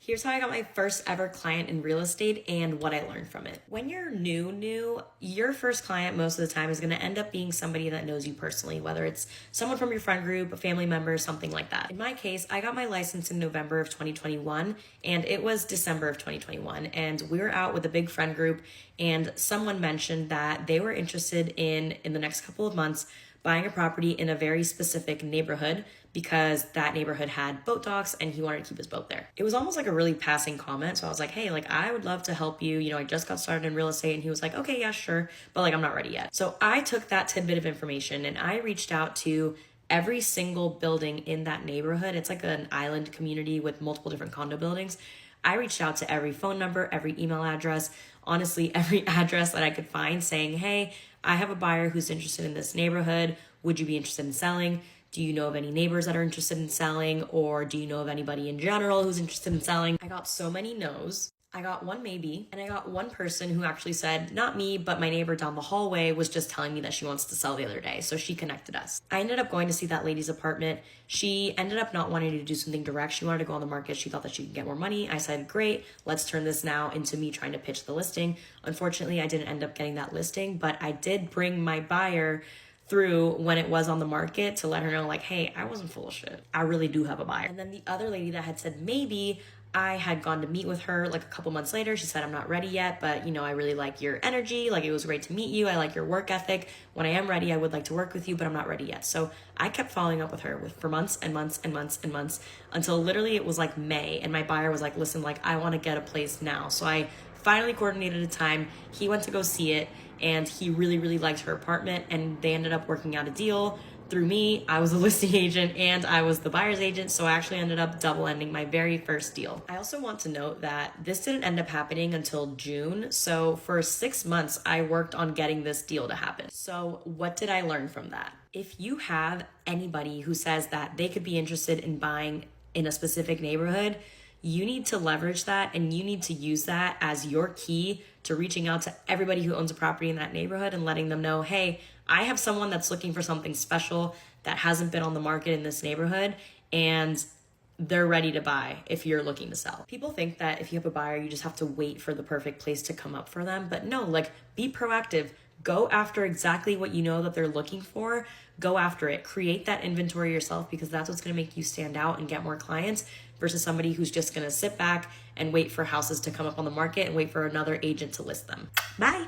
Here's how I got my first ever client in real estate and what I learned from it. When you're new, your first client most of the time is going to end up being somebody that knows you personally, whether it's someone from your friend group, a family member, something like that. In my case, I got my license in November of 2021 and it was December of 2021. And we were out with a big friend group and someone mentioned that they were interested in the next couple of months, buying a property in a very specific neighborhood because that neighborhood had boat docks and he wanted to keep his boat there. It was almost like a really passing comment. So I was like, hey, I would love to help you. I just got started in real estate. And he was like, okay, yeah, sure. But I'm not ready yet. So I took that tidbit of information and I reached out to every single building in that neighborhood. It's like an island community with multiple different condo buildings. I reached out to every phone number, every email address, honestly, every address that I could find saying, hey, I have a buyer who's interested in this neighborhood. Would you be interested in selling? Do you know of any neighbors that are interested in selling? Or do you know of anybody in general who's interested in selling? I got so many no's. I got one maybe, and I got one person who actually said, not me, but my neighbor down the hallway was just telling me that she wants to sell the other day. So she connected us. I ended up going to see that lady's apartment. She ended up not wanting to do something direct. She wanted to go on the market. She thought that she could get more money. I said, great, let's turn this now into me trying to pitch the listing. Unfortunately, I didn't end up getting that listing, but I did bring my buyer through when it was on the market to let her know hey, I wasn't full of shit. I really do have a buyer. And then the other lady that had said maybe, I had gone to meet with her a couple months later. She said, I'm not ready yet, but I really like your energy. It was great to meet you. I like your work ethic. When I am ready, I would like to work with you, but I'm not ready yet. So I kept following up with her for months and months and months and months until literally it was May. And my buyer was listen, I want to get a place now. So I finally coordinated a time. He went to go see it and he really, really liked her apartment and they ended up working out a deal through me. I was a listing agent and I was the buyer's agent. So I actually ended up double ending my very first deal. I also want to note that this didn't end up happening until June. So for 6 months, I worked on getting this deal to happen. So what did I learn from that? If you have anybody who says that they could be interested in buying in a specific neighborhood, you need to leverage that and you need to use that as your key to reaching out to everybody who owns a property in that neighborhood and letting them know, hey, I have someone that's looking for something special that hasn't been on the market in this neighborhood and they're ready to buy if you're looking to sell. People think that if you have a buyer, you just have to wait for the perfect place to come up for them. But no, be proactive. Go after exactly what you know that they're looking for. Go after it. Create that inventory yourself because that's what's going to make you stand out and get more clients versus somebody who's just going to sit back and wait for houses to come up on the market and wait for another agent to list them. Bye.